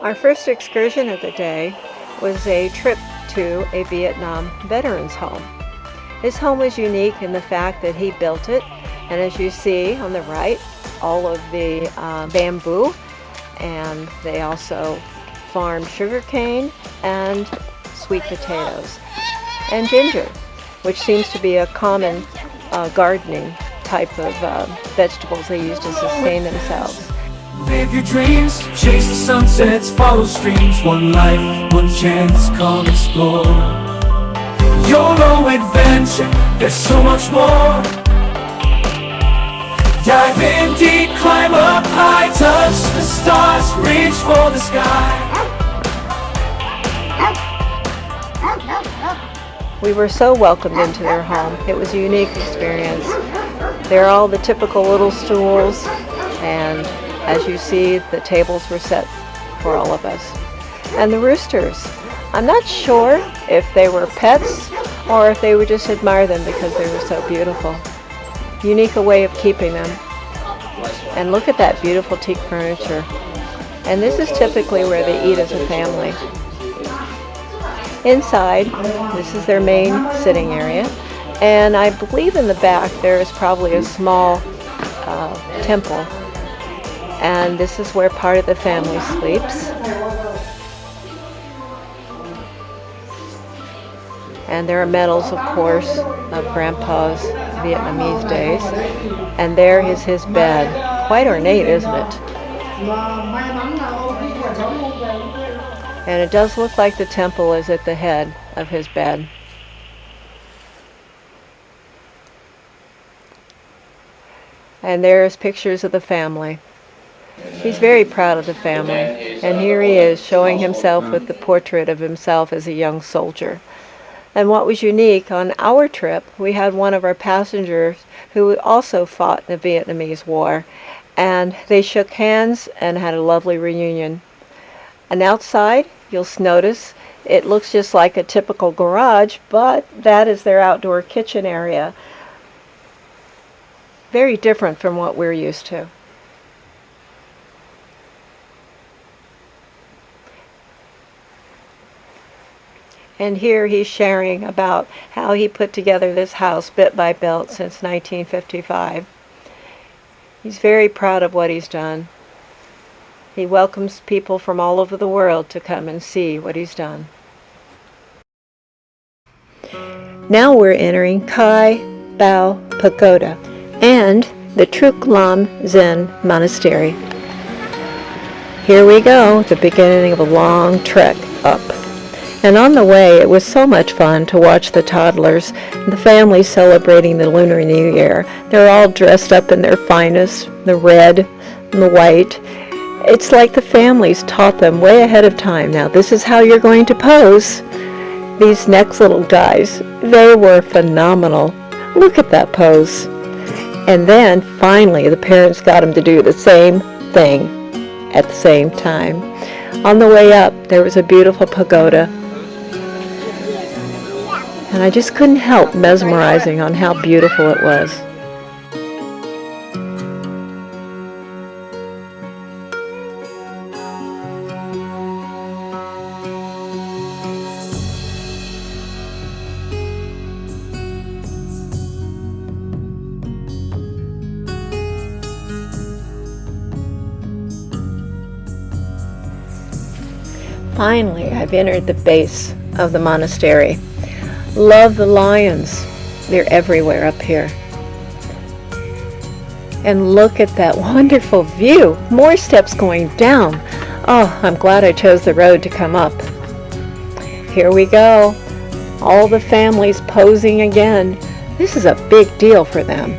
Our first excursion of the day was a trip to a Vietnam veterans home. His home was unique in the fact that he built it, and as you see on the right, all of the bamboo, and they also farmed sugarcane and sweet potatoes and ginger, which seems to be a common gardening type of vegetables they use to sustain themselves. Live your dreams, chase the sunsets, follow streams. One life, one chance, come explore. Yolo adventure, there's so much more. Dive in deep, climb up high, touch the stars, reach for the sky. We were so welcomed into their home. It was a unique experience. There are all the typical little stools, and as you see, the tables were set for all of us. And the roosters. I'm not sure if they were pets or if they would just admire them because they were so beautiful. Unique a way of keeping them. And look at that beautiful teak furniture. And this is typically where they eat as a family. Inside, this is their main sitting area. And I believe in the back there is probably a small temple. And this is where part of the family sleeps. And there are medals, of course, of Grandpa's Vietnamese days. And there is his bed. Quite ornate, isn't it? And it does look like the temple is at the head of his bed. And there's pictures of the family. He's very proud of the family, and here he is showing himself with the portrait of himself as a young soldier. And what was unique, on our trip, we had one of our passengers who also fought in the Vietnamese War, and they shook hands and had a lovely reunion. And outside, you'll notice, it looks just like a typical garage, but that is their outdoor kitchen area. Very different from what we're used to. And here he's sharing about how he put together this house bit by bit since 1955. He's very proud of what he's done. He welcomes people from all over the world to come and see what he's done. Now we're entering Cai Bau Pagoda and the Truc Lam Zen Monastery. Here we go, the beginning of a long trek up. And on the way, it was so much fun to watch the toddlers and the family celebrating the Lunar New Year. They're all dressed up in their finest, the red and the white. It's like the families taught them way ahead of time. Now, this is how you're going to pose. These next little guys, they were phenomenal. Look at that pose. And then, finally, the parents got them to do the same thing at the same time. On the way up, there was a beautiful pagoda. And I just couldn't help mesmerizing on how beautiful it was. Finally, I've entered the base of the monastery. Love the lions. They're everywhere up here. And look at that wonderful view. More steps going down. Oh, I'm glad I chose the road to come up. Here we go. All the families posing again. This is a big deal for them.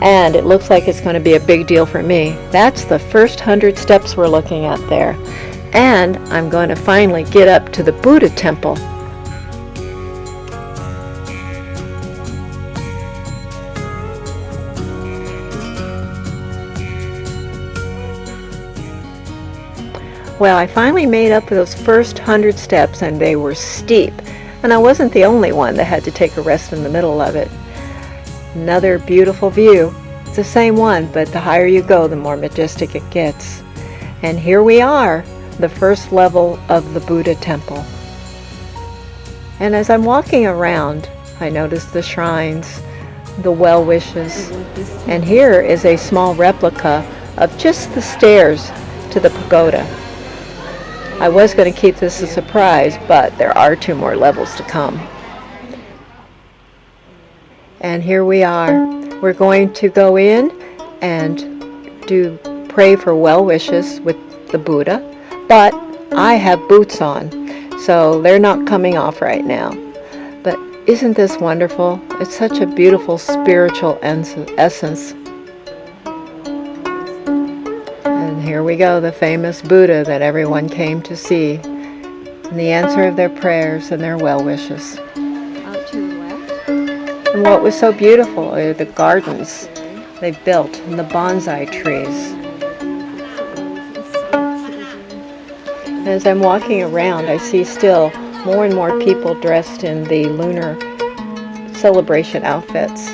And it looks like it's going to be a big deal for me. That's the first 100 steps we're looking at there. And I'm going to finally get up to the Buddha temple. Well, I finally made up those first 100 steps, and they were steep. And I wasn't the only one that had to take a rest in the middle of it. Another beautiful view. It's the same one, but the higher you go, the more majestic it gets. And here we are. the first level of the Buddha temple. And as I'm walking around, I notice the shrines, the well wishes, and here is a small replica of just the stairs to the pagoda. I was going to keep this a surprise, but there are 2 more levels to come. And here we are. We're going to go in and pray for well wishes with the Buddha, but I have boots on, so they're not coming off right now. But isn't this wonderful? It's such a beautiful spiritual essence. And here we go, the famous Buddha that everyone came to see, and the answer of their prayers and their well wishes. Out to the left. And what was so beautiful are the gardens they built and the bonsai trees. As I'm walking around, I see still more and more people dressed in the lunar celebration outfits.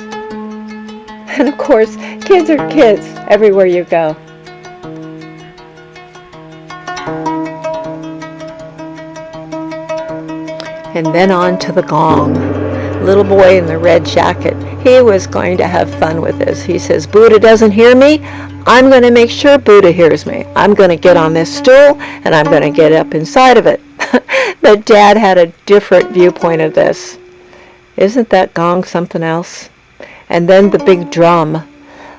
And of course, kids are kids everywhere you go. And then on to the gong. Little boy in the red jacket, he was going to have fun with this. He says, Buddha doesn't hear me, I'm going to make sure Buddha hears me. I'm going to get on this stool and I'm going to get up inside of it. But Dad had a different viewpoint of this. Isn't that gong something else? And then the big drum.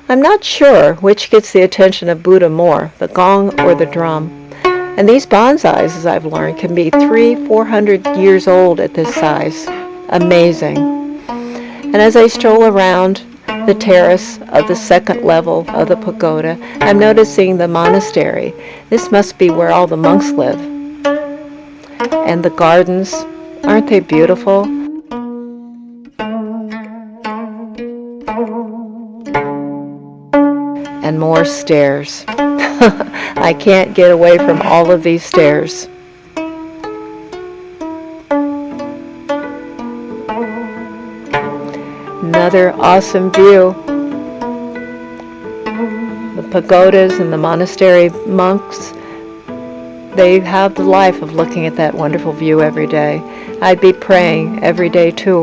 I'm not sure which gets the attention of Buddha more, the gong or the drum. And these bonsais, as I've learned, can be 300-400 years old at this size. Amazing. And as I stroll around the terrace of the second level of the pagoda, I'm noticing the monastery. This must be where all the monks live. And the gardens, aren't they beautiful? And more stairs. I can't get away from all of these stairs. Another awesome view. The pagodas and the monastery monks, they have the life of looking at that wonderful view every day. I'd be praying every day too.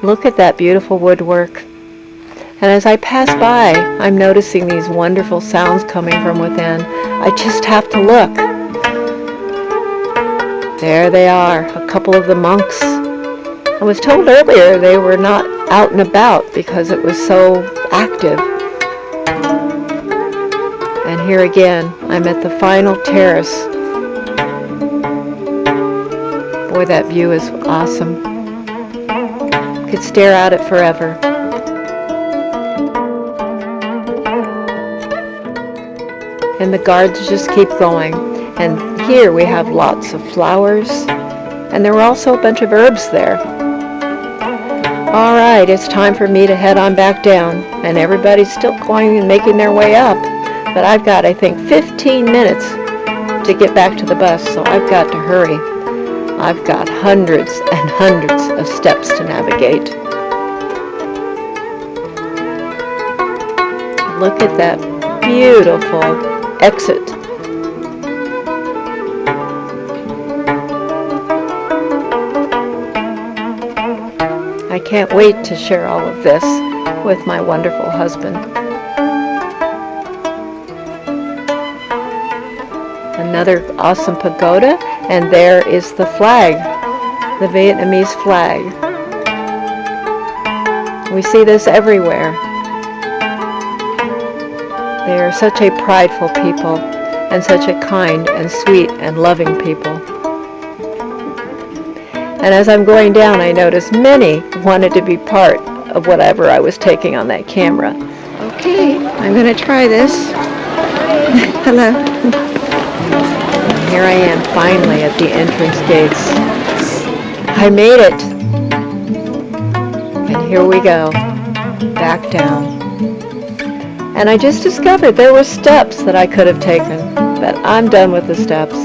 Look at that beautiful woodwork. And as I pass by, I'm noticing these wonderful sounds coming from within. I just have to look. There they are, a couple of the monks. I was told earlier they were not out and about because it was so active. And here again, I'm at the final terrace. Boy, that view is awesome. Could stare at it forever. And the gardens just keep going. And here we have lots of flowers, and there were also a bunch of herbs there. All right, it's time for me to head on back down, and everybody's still going and making their way up. But I've got, I think, 15 minutes to get back to the bus, so I've got to hurry. I've got hundreds and hundreds of steps to navigate. Look at that beautiful exit. I can't wait to share all of this with my wonderful husband. Another awesome pagoda, and there is the flag, the Vietnamese flag. We see this everywhere. They are such a prideful people and such a kind and sweet and loving people. And as I'm going down, I noticed many wanted to be part of whatever I was taking on that camera. Okay, I'm going to try this. Hello. Here I am finally at the entrance gates. I made it. And here we go, back down. And I just discovered there were steps that I could have taken, but I'm done with the steps.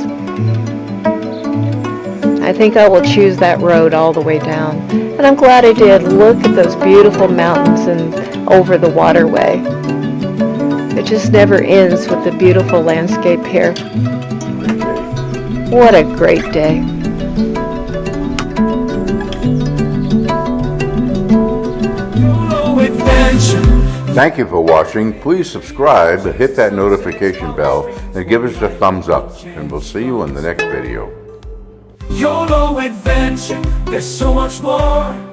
I think I will choose that road all the way down. And I'm glad I did. Look at those beautiful mountains and over the waterway. It just never ends with the beautiful landscape here. What a great day. Yolo adventure. Thank you for watching. Please subscribe, hit that notification bell, and give us a thumbs up. And we'll see you in the next video. YOLO adventure, there's so much more.